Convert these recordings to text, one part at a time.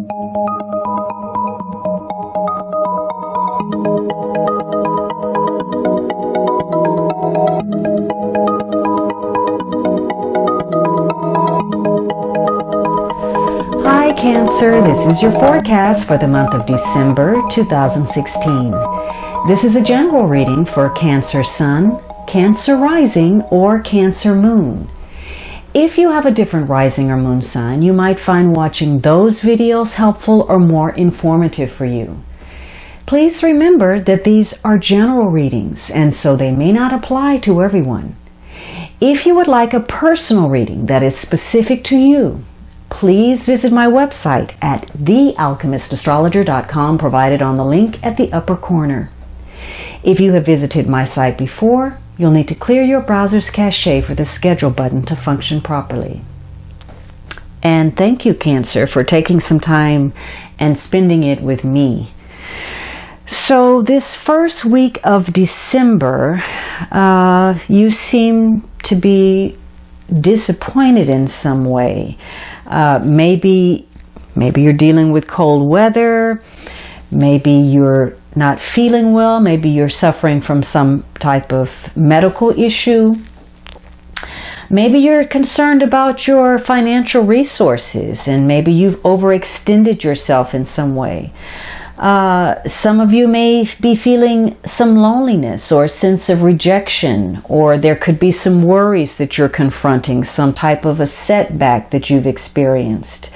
Hi Cancer, this is your forecast for the month of December 2016. This is a general reading for Cancer Sun, Cancer Rising, or Cancer Moon. If you have a different rising or moon sign, you might find watching those videos helpful or more informative for you. Please remember that these are general readings, and so they may not apply to everyone. If you would like a personal reading that is specific to you, please visit my website at thealchemistastrologer.com, provided on the link at the upper corner. If you have visited my site before, you'll need to clear your browser's cache for the schedule button to function properly. And thank you, Cancer, for taking some time and spending it with me. So this first week of December, you seem to be disappointed in some way. Maybe you're dealing with cold weather, maybe you're not feeling well, maybe you're suffering from some type of medical issue. Maybe you're concerned about your financial resources, and maybe you've overextended yourself in some way. Some of you may be feeling some loneliness or a sense of rejection, or there could be some worries that you're confronting, some type of a setback that you've experienced.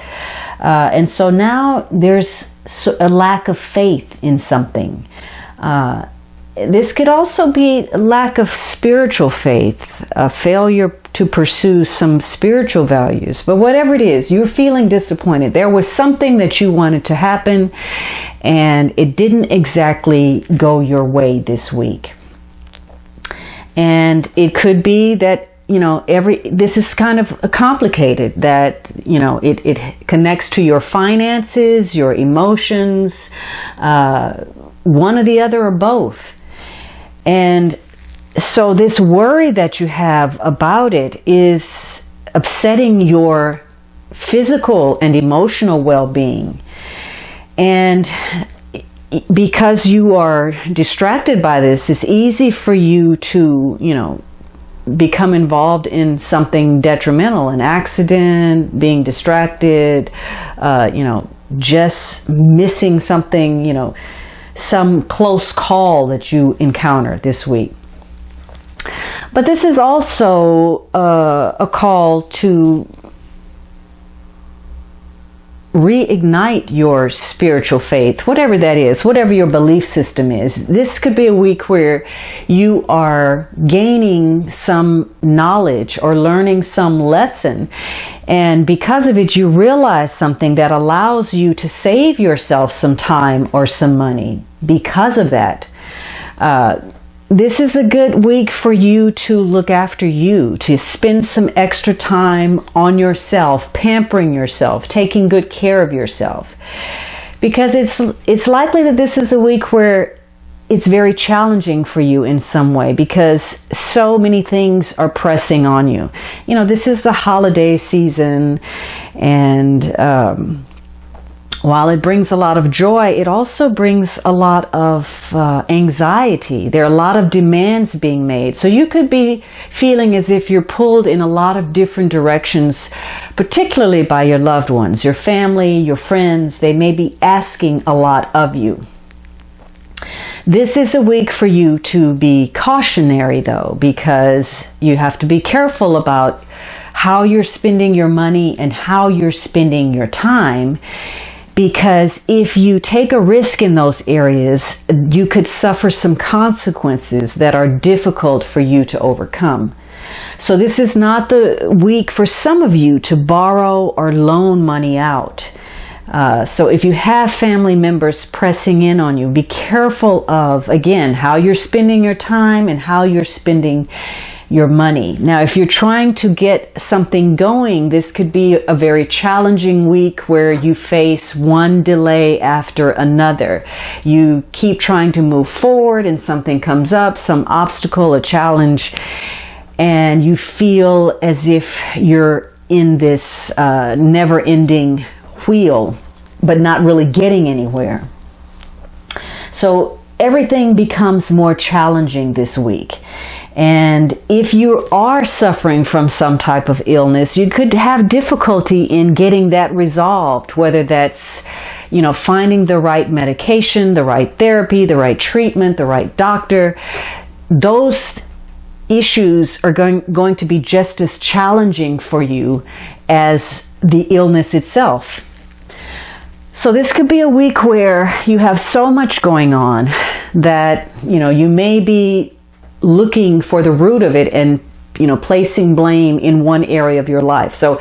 And so now there's a lack of faith in something. This could also be a lack of spiritual faith, a failure to pursue some spiritual values. But whatever it is, you're feeling disappointed. There was something that you wanted to happen, and it didn't exactly go your way this week. And it could be that, this is kind of complicated, that, it connects to your finances, your emotions, one or the other or both. And so this worry that you have about it is upsetting your physical and emotional well-being. And because you are distracted by this, it's easy for you to, become involved in something detrimental, an accident, being distracted, just missing something, some close call that you encounter this week. But this is also a call to reignite your spiritual faith, whatever that is, whatever your belief system is. This could be a week where you are gaining some knowledge or learning some lesson, and because of it you realize something that allows you to save yourself some time or some money. Because of that, this is a good week for you to look after you, to spend some extra time on yourself, pampering yourself, taking good care of yourself. Because it's likely that this is a week where it's very challenging for you in some way, because so many things are pressing on you. This is the holiday season, and while it brings a lot of joy, it also brings a lot of anxiety. There are a lot of demands being made. So you could be feeling as if you're pulled in a lot of different directions, particularly by your loved ones, your family, your friends. They may be asking a lot of you. This is a week for you to be cautionary, though, because you have to be careful about how you're spending your money and how you're spending your time. Because if you take a risk in those areas, you could suffer some consequences that are difficult for you to overcome. So this is not the week for some of you to borrow or loan money out. So if you have family members pressing in on you, be careful of, again, how you're spending your time and how you're spending your money. Now, if you're trying to get something going, this could be a very challenging week where you face one delay after another. You keep trying to move forward and something comes up, some obstacle, a challenge, and you feel as if you're in this never-ending wheel but not really getting anywhere. So everything becomes more challenging this week. And if you are suffering from some type of illness, you could have difficulty in getting that resolved, whether that's, finding the right medication, the right therapy, the right treatment, the right doctor. Those issues are going to be just as challenging for you as the illness itself. So this could be a week where you have so much going on that, you may be looking for the root of it and, placing blame in one area of your life. So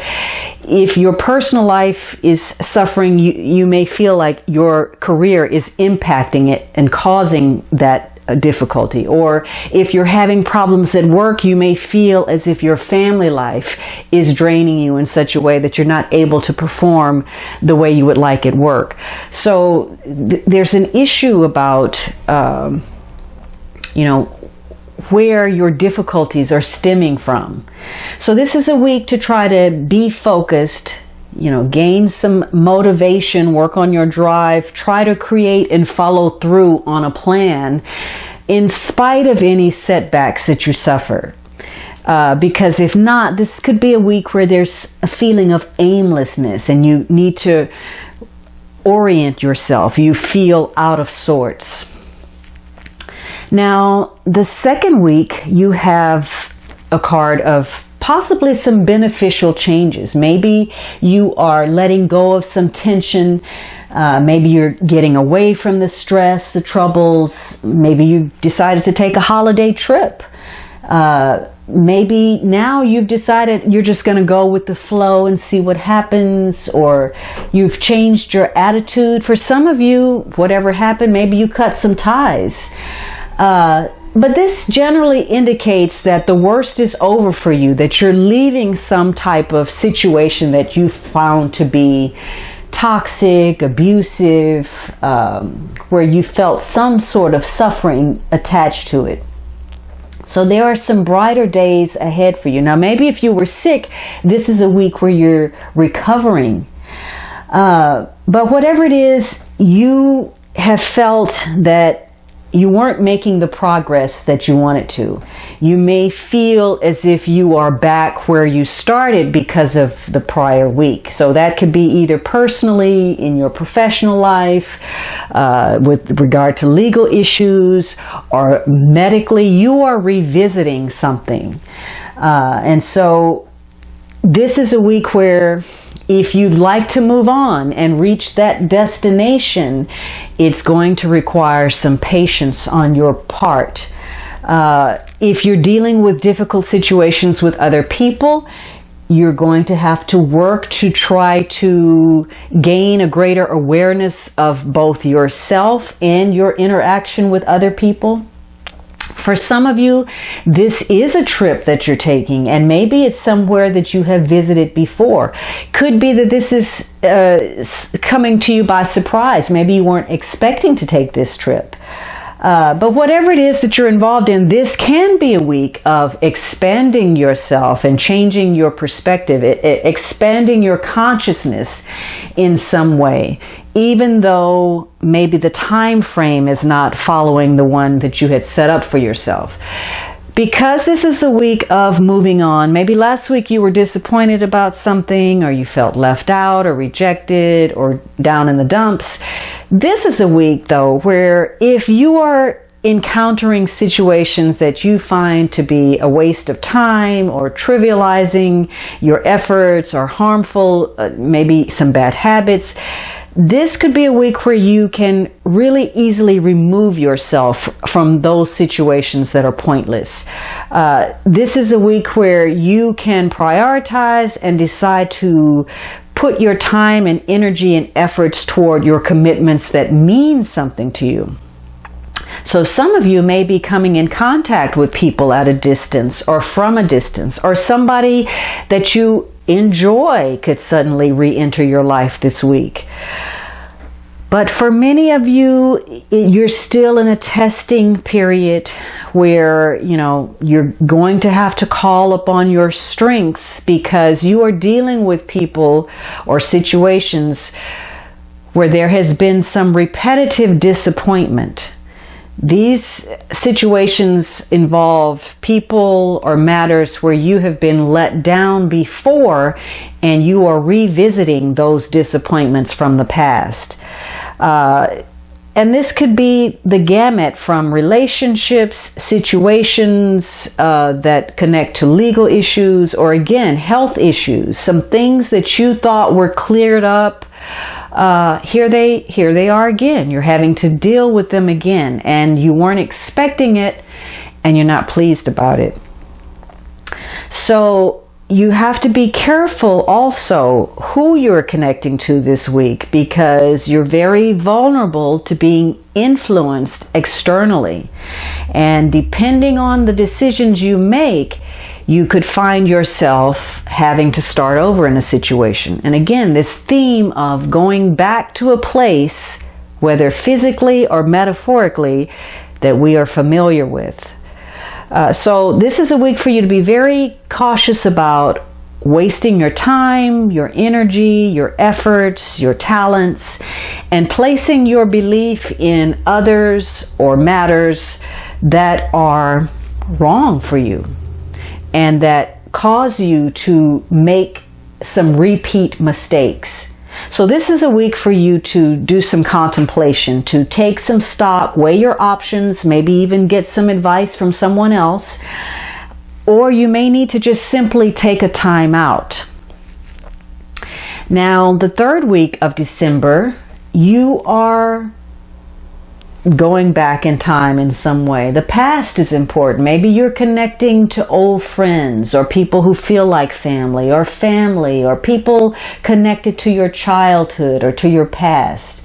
if your personal life is suffering, you may feel like your career is impacting it and causing that difficulty. Or if you're having problems at work, you may feel as if your family life is draining you in such a way that you're not able to perform the way you would like at work. So there's an issue about, where your difficulties are stemming from. So this is a week to try to be focused, gain some motivation, work on your drive, try to create and follow through on a plan in spite of any setbacks that you suffer. Because if not, this could be a week where there's a feeling of aimlessness and you need to orient yourself. You feel out of sorts. Now, the second week, you have a card of possibly some beneficial changes. Maybe you are letting go of some tension. Maybe you're getting away from the stress, the troubles. Maybe you've decided to take a holiday trip. Maybe now you've decided you're just going to go with the flow and see what happens, or you've changed your attitude. For some of you, whatever happened, maybe you cut some ties. But this generally indicates that the worst is over for you, that you're leaving some type of situation that you found to be toxic, abusive, where you felt some sort of suffering attached to it. So there are some brighter days ahead for you. Now, maybe if you were sick, this is a week where you're recovering. But whatever it is, you have felt that you weren't making the progress that you wanted to. You may feel as if you are back where you started because of the prior week. So that could be either personally, in your professional life, with regard to legal issues, or medically, you are revisiting something. And so this is a week where if you'd like to move on and reach that destination, it's going to require some patience on your part. If you're dealing with difficult situations with other people, you're going to have to work to try to gain a greater awareness of both yourself and your interaction with other people. For some of you, this is a trip that you're taking, and maybe it's somewhere that you have visited before. Could be that this is coming to you by surprise. Maybe you weren't expecting to take this trip. But whatever it is that you're involved in, this can be a week of expanding yourself and changing your perspective, expanding your consciousness in some way, even though maybe the time frame is not following the one that you had set up for yourself. Because this is a week of moving on, maybe last week you were disappointed about something, or you felt left out or rejected or down in the dumps. This is a week, though, where if you are encountering situations that you find to be a waste of time or trivializing your efforts or harmful, maybe some bad habits, this could be a week where you can really easily remove yourself from those situations that are pointless. This is a week where you can prioritize and decide to put your time and energy and efforts toward your commitments that mean something to you. So some of you may be coming in contact with people at a distance or from a distance, or somebody that you enjoy could suddenly re-enter your life this week. But for many of you, you're still in a testing period where, you're going to have to call upon your strengths, because you are dealing with people or situations where there has been some repetitive disappointment. These situations involve people or matters where you have been let down before and you are revisiting those disappointments from the past. And this could be the gamut from relationships, situations that connect to legal issues, or again, health issues, some things that you thought were cleared up. Here they are again. You're having to deal with them again, and you weren't expecting it, and you're not pleased about it. So you have to be careful also who you're connecting to this week, because you're very vulnerable to being influenced externally. And depending on the decisions you make, you could find yourself having to start over in a situation. And again, this theme of going back to a place, whether physically or metaphorically, that we are familiar with. So this is a week for you to be very cautious about wasting your time, your energy, your efforts, your talents, and placing your belief in others or matters that are wrong for you and that cause you to make some repeat mistakes. So this is a week for you to do some contemplation, to take some stock, weigh your options, maybe even get some advice from someone else, or you may need to just simply take a time out. Now, the third week of December, you are going back in time in some way. The past is important. Maybe you're connecting to old friends or people who feel like family, or people connected to your childhood or to your past.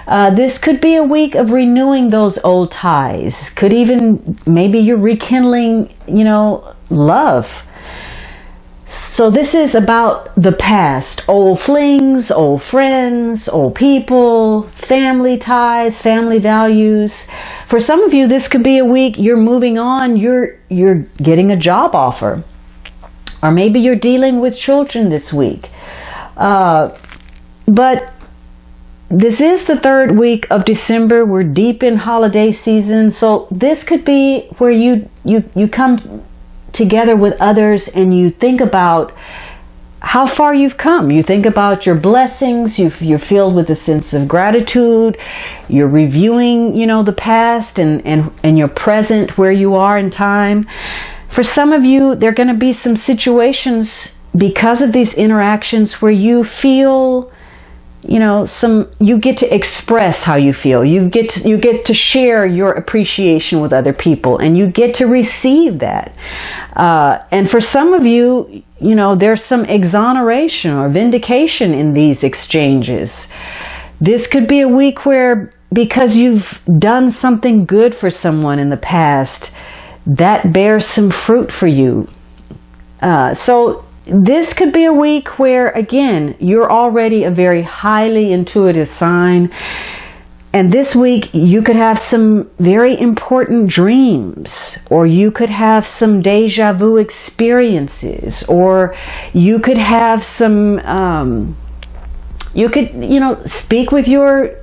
This could be a week of renewing those old ties. Could even, maybe you're rekindling, love. So this is about the past, old flings, old friends, old people, family ties, family values. For some of you, this could be a week you're moving on, you're getting a job offer. Or maybe you're dealing with children this week. But this is the third week of December. We're deep in holiday season. So this could be where you come together with others and you think about how far you've come. You think about your blessings. You're filled with a sense of gratitude. You're reviewing, the past and your present, where you are in time. For some of you, there are going to be some situations because of these interactions where you feel, you get to express how you feel. You get to share your appreciation with other people, and you get to receive that. And for some of you, there's some exoneration or vindication in these exchanges. This could be a week where, because you've done something good for someone in the past, that bears some fruit for you. So this could be a week where, again, you're already a very highly intuitive sign. And this week, you could have some very important dreams, or you could have some deja vu experiences, or you could have some, speak with your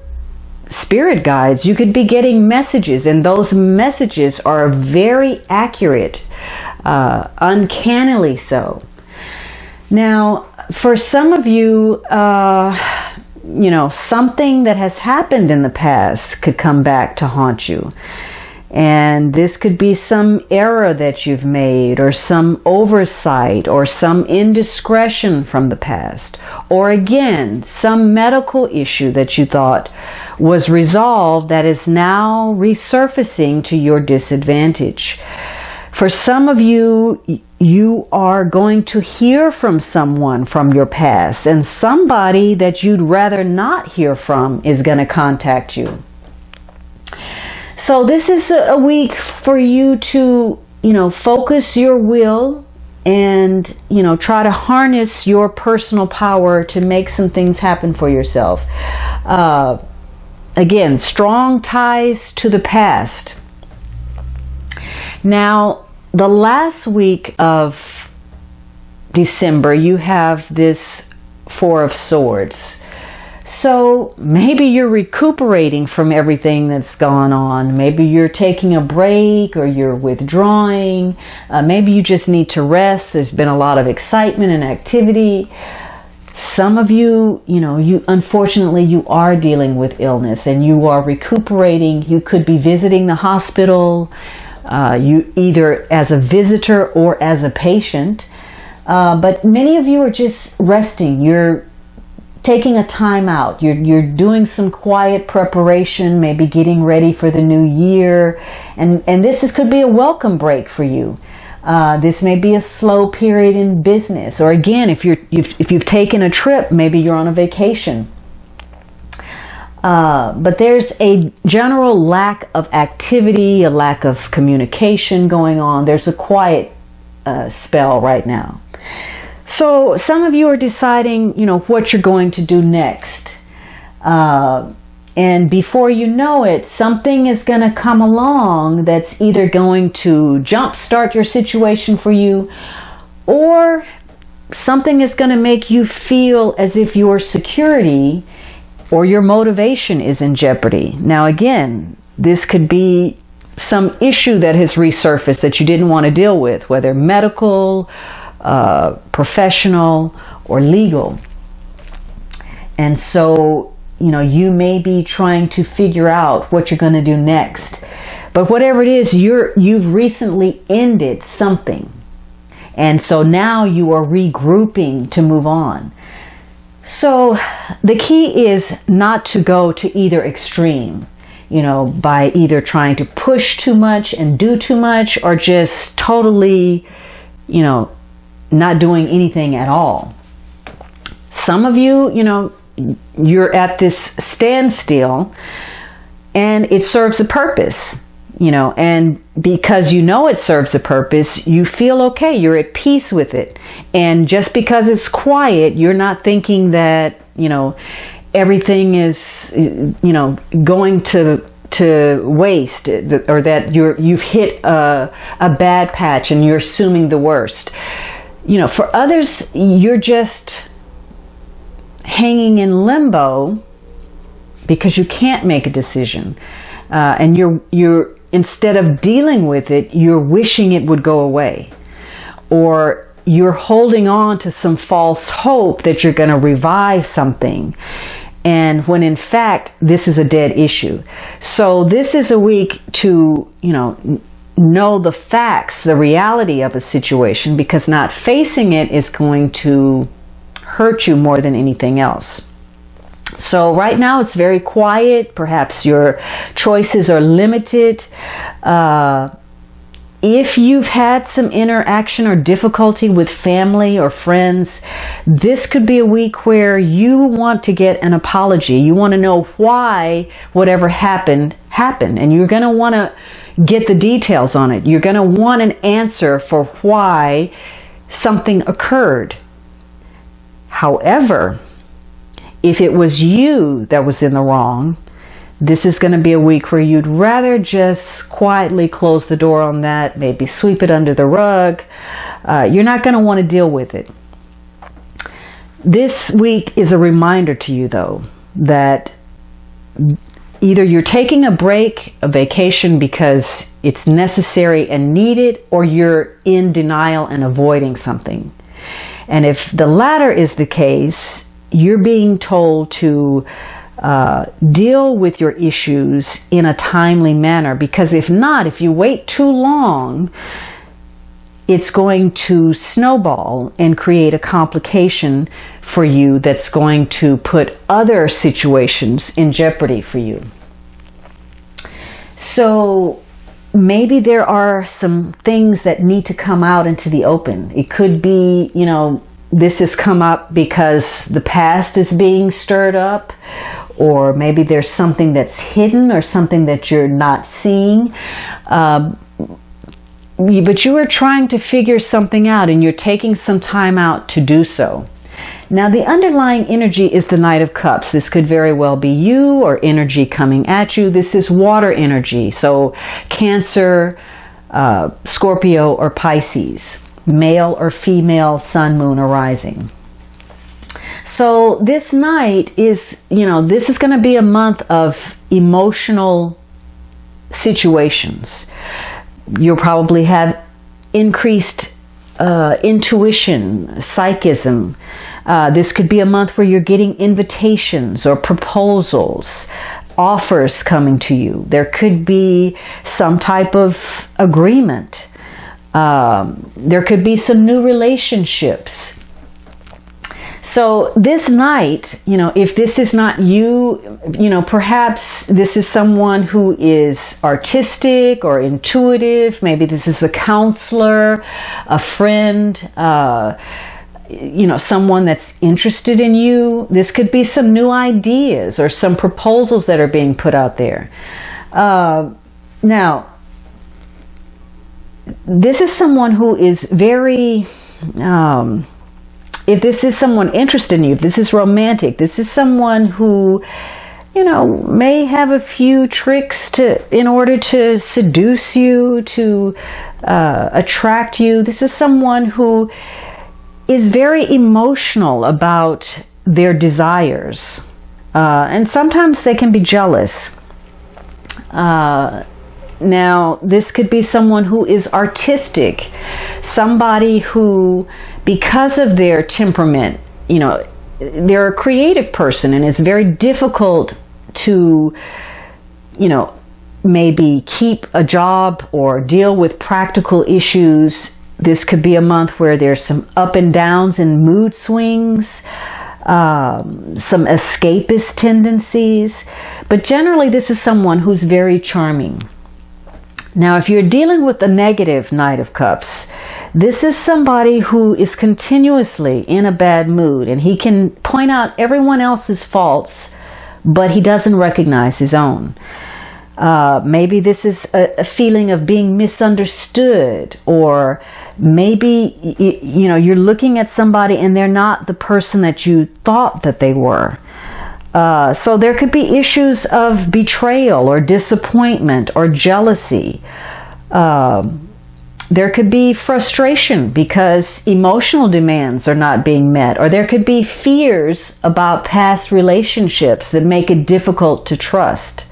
spirit guides. You could be getting messages, and those messages are very accurate, uncannily so. Now, for some of you, something that has happened in the past could come back to haunt you. And this could be some error that you've made, or some oversight, or some indiscretion from the past. Or again, some medical issue that you thought was resolved that is now resurfacing to your disadvantage. For some of you, you are going to hear from someone from your past, and somebody that you'd rather not hear from is going to contact you. So this is a week for you to, focus your will and, try to harness your personal power to make some things happen for yourself. Again, strong ties to the past. Now, the last week of December, you have this Four of Swords. So maybe you're recuperating from everything that's gone on. Maybe you're taking a break, or you're withdrawing. Maybe you just need to rest. There's been a lot of excitement and activity. Some of you, unfortunately, you are dealing with illness and you are recuperating. You could be visiting the hospital, you either as a visitor or as a patient. But many of you are just resting. You're taking a time out. You're doing some quiet preparation, maybe getting ready for the new year. And could be a welcome break for you. This may be a slow period in business, or again, if you've taken a trip, maybe you're on a vacation. But there's a general lack of activity, a lack of communication going on. There's a quiet spell right now. So some of you are deciding, what you're going to do next. And before you know it, something is going to come along that's either going to jumpstart your situation for you, or something is going to make you feel as if your security or your motivation is in jeopardy. Now, again, this could be some issue that has resurfaced that you didn't want to deal with, whether medical, professional, or legal. And so, you may be trying to figure out what you're going to do next. But whatever it is, you've recently ended something. And so now you are regrouping to move on. So the key is not to go to either extreme, by either trying to push too much and do too much, or just totally, not doing anything at all. Some of you, you're at this standstill and it serves a purpose, and because it serves a purpose, you feel okay, you're at peace with it. And just because it's quiet, you're not thinking that, everything is, going to waste, or that you've hit a bad patch and you're assuming the worst. For others, you're just hanging in limbo because you can't make a decision, and you're instead of dealing with it, you're wishing it would go away, or you're holding on to some false hope that you're going to revive something, and when in fact this is a dead issue. So this is a week to know the facts, the reality of a situation, because not facing it is going to hurt you more than anything else. So right now it's very quiet. Perhaps your choices are limited. If you've had some interaction or difficulty with family or friends, this could be a week where you want to get an apology. You want to know why whatever happened, and you're going to want to get the details on it. You're going to want an answer for why something occurred. However, if it was you that was in the wrong, this is going to be a week where you'd rather just quietly close the door on that, maybe sweep it under the rug. You're not going to want to deal with it. This week is a reminder to you, though, that either you're taking a break, a vacation, because it's necessary and needed, or you're in denial and avoiding something. And if the latter is the case, you're being told to deal with your issues in a timely manner, because if not, if you wait too long, it's going to snowball and create a complication for you that's going to put other situations in jeopardy for you. So maybe there are some things that need to come out into the open. It could be, this has come up because the past is being stirred up, or maybe there's something that's hidden or something that you're not seeing. But you are trying to figure something out, and you're taking some time out to do so. Now, the underlying energy is the Knight of Cups. This could very well be you or energy coming at you. This is water energy. So Cancer, Scorpio, or Pisces, male or female, sun, moon, or rising. So this night is, this is going to be a month of emotional situations. You'll probably have increased intuition, psychism. This could be a month where you're getting invitations or proposals, offers coming to you. There could be some type of agreement. There could be some new relationships. So this night, if this is not you, perhaps this is someone who is artistic or intuitive. Maybe this is a counselor, a friend, someone that's interested in you. This could be some new ideas or some proposals that are being put out there. Now, this is someone who is very... if this is someone interested in you, if this is romantic, this is someone who, may have a few tricks in order to seduce you, to attract you. This is someone who is very emotional about their desires. And sometimes they can be jealous. Now, this could be someone who is artistic, somebody who, because of their temperament, they're a creative person, and it's very difficult to, maybe keep a job or deal with practical issues. This could be a month where there's some up and downs and mood swings, some escapist tendencies, but generally this is someone who's very charming. Now, if you're dealing with the negative Knight of Cups, this is somebody who is continuously in a bad mood, and he can point out everyone else's faults, but he doesn't recognize his own. Maybe this is a feeling of being misunderstood, or maybe, you're looking at somebody and they're not the person that you thought that they were. So there could be issues of betrayal or disappointment or jealousy. There could be frustration because emotional demands are not being met, or there could be fears about past relationships that make it difficult to trust.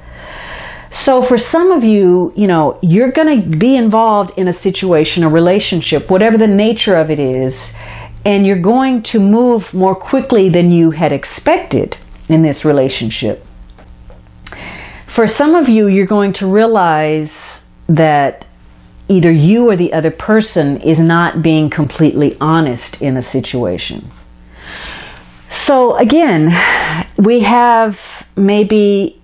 So for some of you, you're going to be involved in a situation, a relationship, whatever the nature of it is, and you're going to move more quickly than you had expected in this relationship. For some of you, you're going to realize that either you or the other person is not being completely honest in a situation. So again, we have maybe,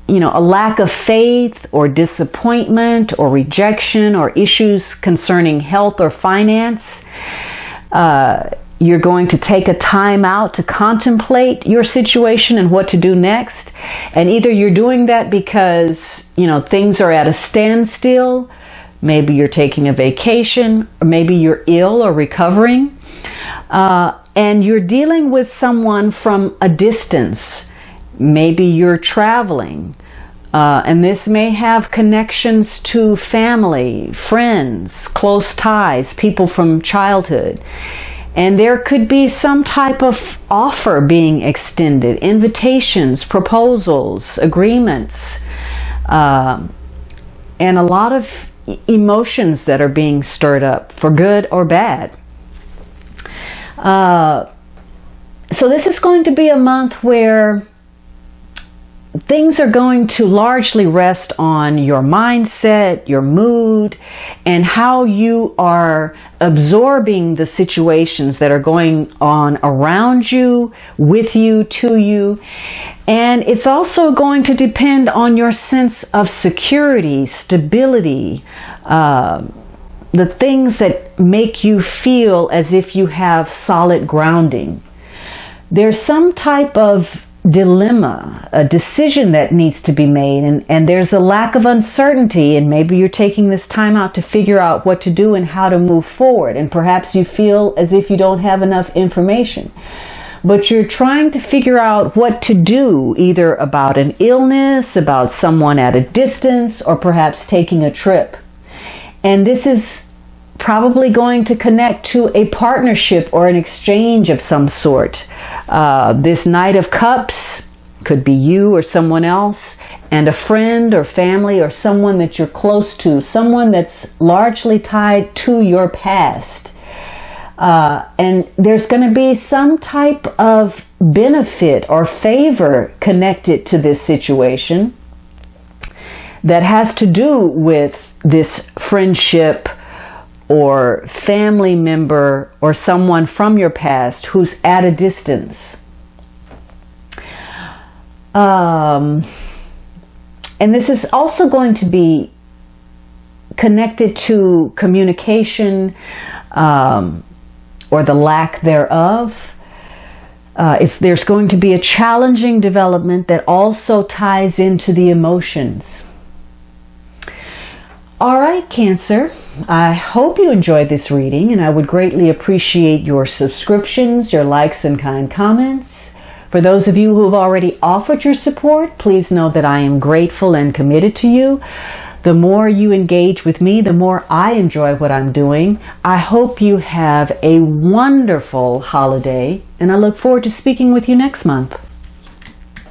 a lack of faith or disappointment or rejection or issues concerning health or finance. You're going to take a time out to contemplate your situation and what to do next. And either you're doing that because, things are at a standstill. Maybe you're taking a vacation, or maybe you're ill or recovering. And you're dealing with someone from a distance. Maybe you're traveling. And this may have connections to family, friends, close ties, people from childhood. And there could be some type of offer being extended, invitations, proposals, agreements, and a lot of emotions that are being stirred up for good or bad. So this is going to be a month where things are going to largely rest on your mindset, your mood, and how you are absorbing the situations that are going on around you, with you, to you. And it's also going to depend on your sense of security, stability, the things that make you feel as if you have solid grounding. There's some type of dilemma, a decision that needs to be made, and there's a lack of uncertainty, and maybe you're taking this time out to figure out what to do and how to move forward, and perhaps you feel as if you don't have enough information, but you're trying to figure out what to do, either about an illness, about someone at a distance, or perhaps taking a trip. And this is probably going to connect to a partnership or an exchange of some sort. This Knight of Cups could be you or someone else, and a friend or family or someone that you're close to, someone that's largely tied to your past. And there's going to be some type of benefit or favor connected to this situation that has to do with this friendship or family member or someone from your past who's at a distance. And this is also going to be connected to communication or the lack thereof. If there's going to be a challenging development that also ties into the emotions. All right, Cancer. I hope you enjoyed this reading, and I would greatly appreciate your subscriptions, your likes, and kind comments. For those of you who have already offered your support, please know that I am grateful and committed to you. The more you engage with me, the more I enjoy what I'm doing. I hope you have a wonderful holiday, and I look forward to speaking with you next month.